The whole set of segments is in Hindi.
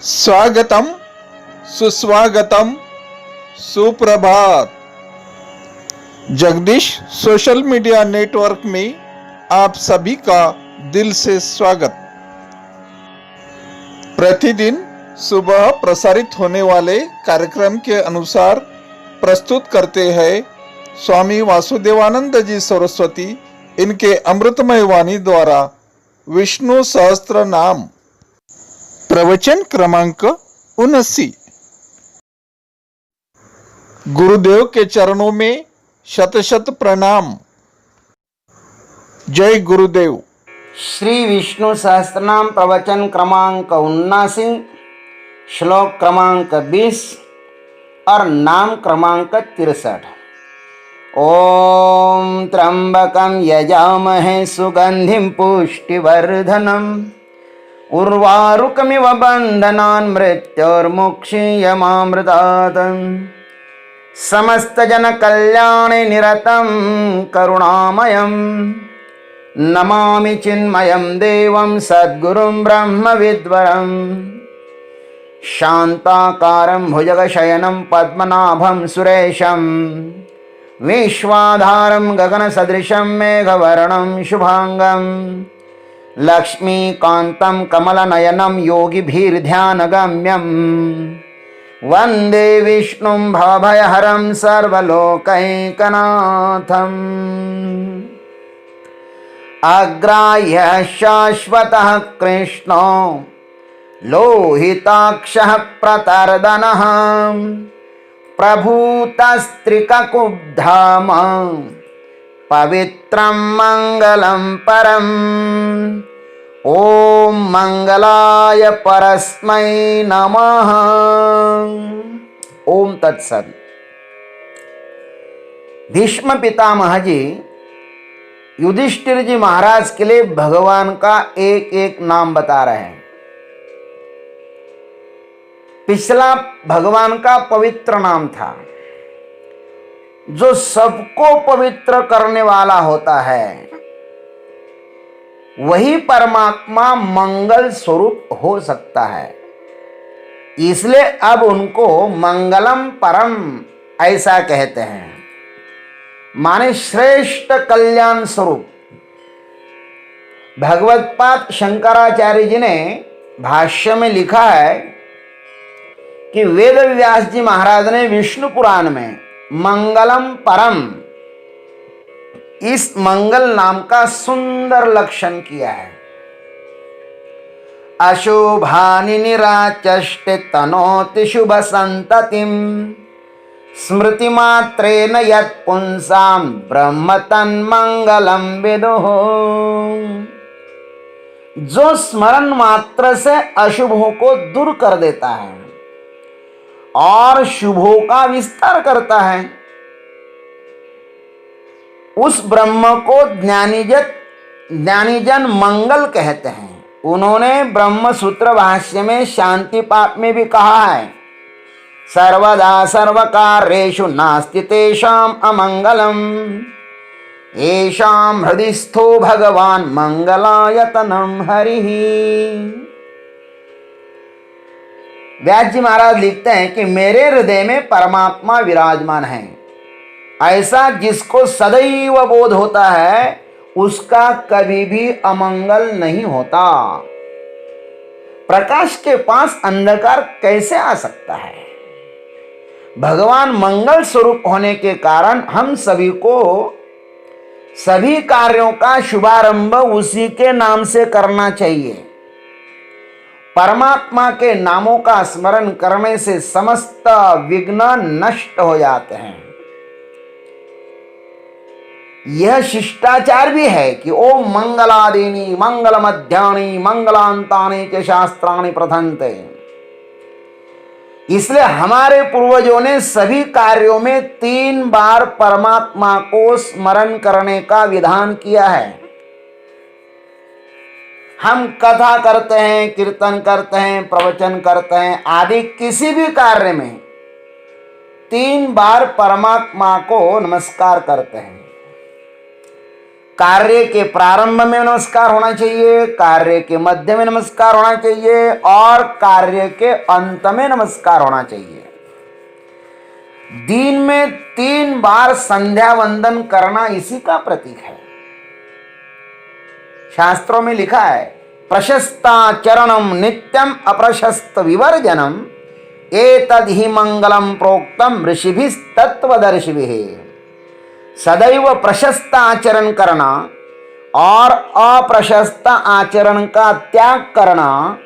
स्वागतम, सुस्वागतम, सुप्रभात। जगदीश सोशल मीडिया नेटवर्क में आप सभी का दिल से स्वागत। प्रतिदिन सुबह प्रसारित होने वाले कार्यक्रम के अनुसार प्रस्तुत करते हैं स्वामी वासुदेवानंद जी सरस्वती इनके अमृतमय वाणी द्वारा विष्णु सहस्त्र नाम। प्रवचन क्रमांक 79। गुरुदेव के चरणों में शत शत प्रणाम। जय गुरुदेव। श्री विष्णु सहस्त्रनाम प्रवचन क्रमांक 79, श्लोक क्रमांक 20 और नाम क्रमांक 63। ओम त्र्यंबकं यजामहे सुगंधिं पुष्टिवर्धनम् उर्वारुकमिव बन्धनान् मृत्योर्मुक्षीयमामृतात्। समस्तजनकल्याणे निरतं करुणामयं नमामि चिन्मयं देवं सद्गुरुं ब्रह्मविद्वरम्। शान्ताकारं भुजगशयनं पद्मनाभं सुरेशं विश्वाधारं गगनसदृशं मेघवर्णं शुभांगं लक्ष्मीकान्तं कमलनयनं योगिभिर्ध्यानगम्यं वन्दे विष्णुं भवभयहरं सर्वलोकैकनाथम्। अग्राह्यः शाश्वतः कृष्णो लोहिताक्षः प्रतर्दनः प्रभूतस्त्रिककुब्धाम पवित्रं मंगलं परम्। ओम मंगलाय परस्मै नमः। ओम तत्सत। भीष्म पितामह जी युधिष्ठिर जी महाराज के लिए भगवान का एक एक नाम बता रहे हैं। पिछला भगवान का पवित्र नाम था जो सबको पवित्र करने वाला होता है, वही परमात्मा मंगल स्वरूप हो सकता है। इसलिए अब उनको मंगलम परम ऐसा कहते हैं, माने श्रेष्ठ कल्याण स्वरूप। भगवत्पाद शंकराचार्य जी ने भाष्य में लिखा है कि वेद व्यास जी महाराज ने विष्णु पुराण में मंगलम परम इस मंगल नाम का सुंदर लक्षण किया है। अशुभानि निराचष्टे तनोति शुभ संततिम स्मृति मात्रेन यत् पुंसाम ब्रह्म तन्मंगलम विदुः। जो स्मरण मात्र से अशुभों को दूर कर देता है और शुभों का विस्तार करता है, उस ब्रह्म को ज्ञानीजन मंगल कहते हैं। उन्होंने ब्रह्म सूत्र भाष्य में शांति पाठ में भी कहा है, सर्वदा सर्वकार्येषु नास्ति तेषां अमंगलम् येषां हृदि स्थो भगवान मंगलायतनं हरिः। व्यास जी महाराज लिखते हैं कि मेरे हृदय में परमात्मा विराजमान है। ऐसा जिसको सदैव बोध होता है उसका कभी भी अमंगल नहीं होता। प्रकाश के पास अंधकार कैसे आ सकता है? भगवान मंगल स्वरूप होने के कारण हम सभी को सभी कार्यों का शुभारंभ उसी के नाम से करना चाहिए। परमात्मा के नामों का स्मरण करने से समस्त विघ्न नष्ट हो जाते हैं। यह शिष्टाचार भी है कि ओम मंगलादीनि मंगल मध्यानि मंगलांतानि च शास्त्राणि प्रथन्ते। इसलिए हमारे पूर्वजों ने सभी कार्यों में 3 बार परमात्मा को स्मरण करने का विधान किया है। हम कथा करते हैं, कीर्तन करते हैं, प्रवचन करते हैं आदि किसी भी कार्य में 3 बार परमात्मा को नमस्कार करते हैं। कार्य के प्रारंभ में नमस्कार होना चाहिए, कार्य के मध्य में नमस्कार होना चाहिए और कार्य के अंत में नमस्कार होना चाहिए। दिन में 3 बार संध्या वंदन करना इसी का प्रतीक है। शास्त्रों में लिखा है, प्रशस्ताचरणम नित्यम अप्रशस्त विवर्जनम एतद् हि मंगलम प्रोक्तम ऋषिभिस्तत्वदर्शिभिः। सदैव प्रशस्त आचरण करना और अप्रशस्त आचरण का त्याग करना,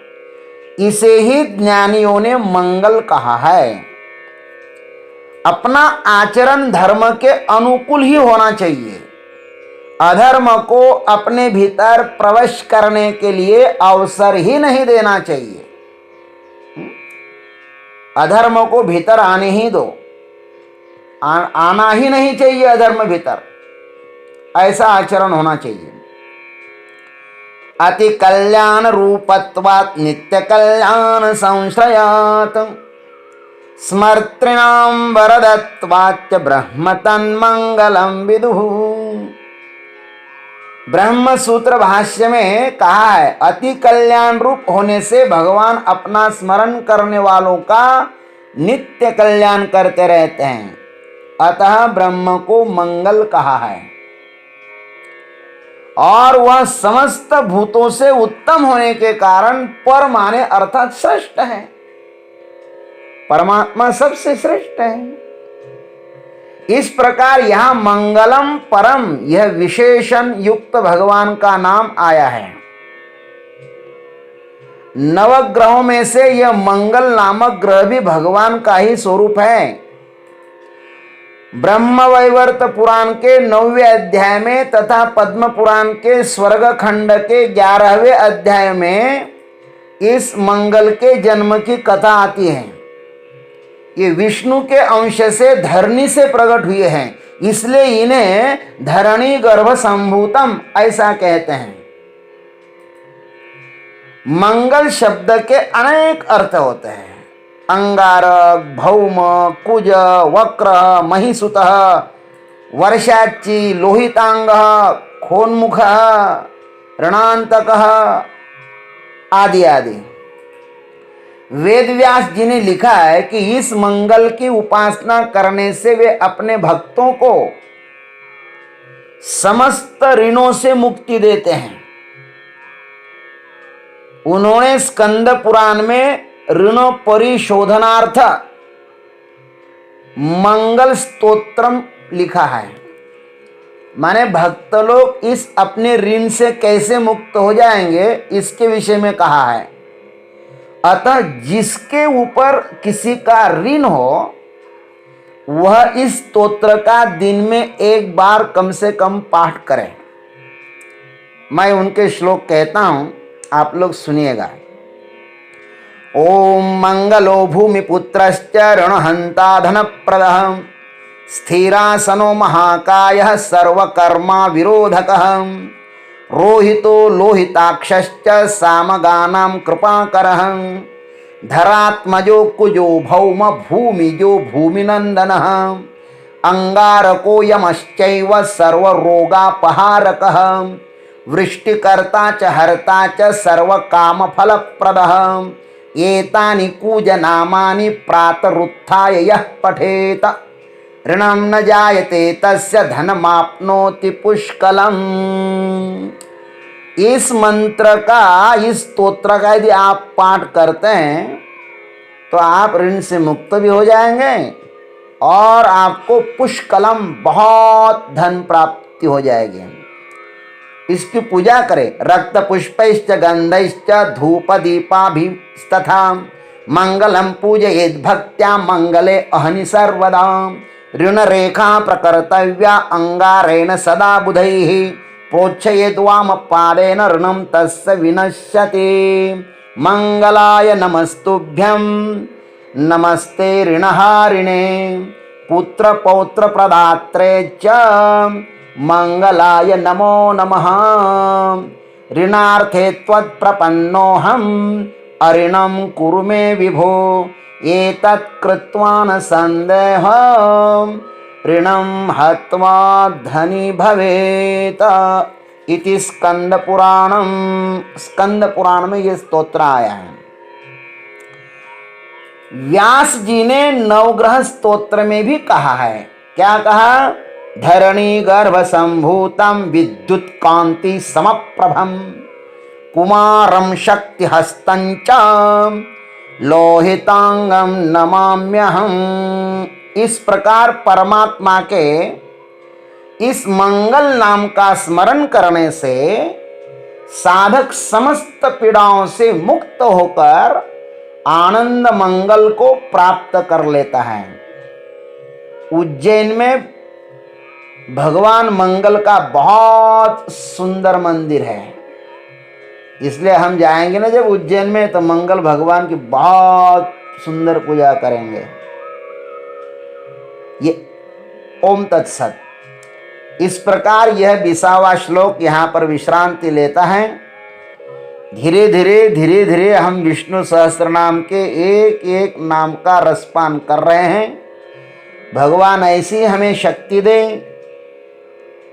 इसे ही ज्ञानियों ने मंगल कहा है। अपना आचरण धर्म के अनुकूल ही होना चाहिए। अधर्म को अपने भीतर प्रवेश करने के लिए अवसर ही नहीं देना चाहिए। अधर्म को भीतर आने ही दो, आना ही नहीं चाहिए अधर्म भीतर, ऐसा आचरण होना चाहिए। अति कल्याण रूपत्वात् नित्य कल्याण संश्रयात् स्मर्तॄणां वरदत्वाच्च ब्रह्म तन्मंगलम विदुः। ब्रह्म सूत्र भाष्य में कहा है, अति कल्याण रूप होने से भगवान अपना स्मरण करने वालों का नित्य कल्याण करते रहते हैं, अतः ब्रह्म को मंगल कहा है। और वह समस्त भूतों से उत्तम होने के कारण पर माने अर्थात श्रेष्ठ है। परमात्मा सबसे श्रेष्ठ है। इस प्रकार यहां मंगलम परम, यह विशेषण युक्त भगवान का नाम आया है। नवग्रहों में से यह मंगल नामक ग्रह भी भगवान का ही स्वरूप है। ब्रह्मवैवर्त पुराण के 9वें अध्याय में तथा पद्म पुराण के स्वर्ग खंड के 11वें अध्याय में इस मंगल के जन्म की कथा आती है। ये विष्णु के अंश से धरणी से प्रकट हुए हैं, इसलिए इन्हें धरणी गर्भ संभूतम ऐसा कहते हैं। मंगल शब्द के अनेक अर्थ होते हैं। अंगारक, भौम, कुज, वक्र, महिसुत, वर्षाची, लोहितांग, खोन्मुख, ऋणांतक आदि आदि। वेदव्यास जी ने लिखा है कि इस मंगल की उपासना करने से वे अपने भक्तों को समस्त ऋणों से मुक्ति देते हैं। उन्होंने स्कंद पुराण में ऋण परिशोधनार्थ मंगल स्तोत्रम लिखा है। माने भक्त लोग इस अपने ऋण से कैसे मुक्त हो जाएंगे, इसके विषय में कहा है। अतः जिसके ऊपर किसी का ऋण हो, वह इस स्तोत्र का दिन में 1 बार कम से कम पाठ करे। मैं उनके श्लोक कहता हूं, आप लोग सुनिएगा। ओम मंगलो भूमिपुत्रश्च ऋणहंता धनप्रदः स्थिरासनो महाकायः सर्वकर्मा विरोधकः रोहितो लोहिताक्षश्च सामगानां कृपाकरः धरात्मजो कुजो भौम भूमिजो भूमिनंदनः अंगारको यमश्चैव सर्वरोगापहारकः वृष्टिकर्ता च हर्ता च सर्वकामफलप्रदः एतानि कूजनामानि प्रातरुत्थाय यः पठेत ऋणं न जायते तस्य धनमाप्नोति पुष्कलम्। इस मंत्र का, इस स्तोत्र का यदि आप पाठ करते हैं तो आप ऋण से मुक्त भी हो जाएंगे और आपको पुष्कलम, बहुत धन प्राप्ति हो जाएगी। इसकी पूजा करें। रक्त पुष्पैश्च गंधैश्च धूप दीपाभिस्तथा मंगलम पूजयेत् भक्त्या मंगले अहनि सर्वदा ऋण रेखा प्रकर्तव्या अंगारेण सदा बुधैः प्रोच्छयेत् वाम पादेन ऋणं तस्य विनश्यति। मंगलाय नमस्तुभ्यं नमस्ते ऋणहारिणे पुत्र पौत्र प्रदात्रे च मंगलाय नमो नमः। ऋणार्थे त्वत्प्रपन्नोऽहम् अऋणं कुरु मे विभो एतत् कृत्वा न संदेहः ऋणं हत्वा धनी भवेत इति स्कंद पुराण में ये स्तोत्र आया है। व्यास जी ने नवग्रह स्तोत्र में भी कहा है। क्या कहा? धरणी गर्भ संभूतम विद्युत कांति समप्रभम कुमारम शक्ति हस्तंच लोहितांगम नमाम्यहम। इस प्रकार परमात्मा के इस मंगल नाम का स्मरण करने से साधक समस्त पीड़ाओं से मुक्त होकर आनंद मंगल को प्राप्त कर लेता है। उज्जैन में भगवान मंगल का बहुत सुंदर मंदिर है, इसलिए हम जाएंगे ना जब उज्जैन में तो मंगल भगवान की बहुत सुंदर पूजा करेंगे। ये ओम तत्सत। इस प्रकार यह 20वां श्लोक यहाँ पर विश्रांति लेता है। धीरे धीरे हम विष्णु सहस्त्र नाम के एक एक नाम का रसपान कर रहे हैं। भगवान ऐसी हमें शक्ति दे,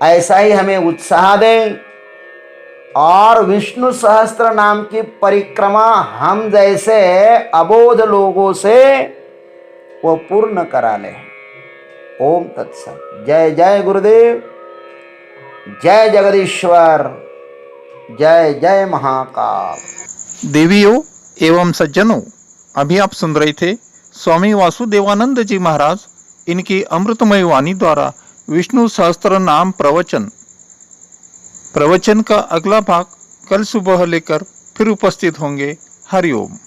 ऐसा ही हमें उत्साह दे और विष्णु सहस्त्र नाम की परिक्रमा हम जैसे अबोध लोगों से वो पूर्ण करा ले। ओम तत्सत। जय जय गुरुदेव, जय जगदीश्वर, जय जय महाकाल। देवियों एवं सज्जनों, अभी आप सुन रहे थे स्वामी वासुदेवानंद जी महाराज इनकी अमृतमय वाणी द्वारा विष्णु सहस्त्र नाम प्रवचन का अगला भाग कल सुबह लेकर फिर उपस्थित होंगे। हरिओम।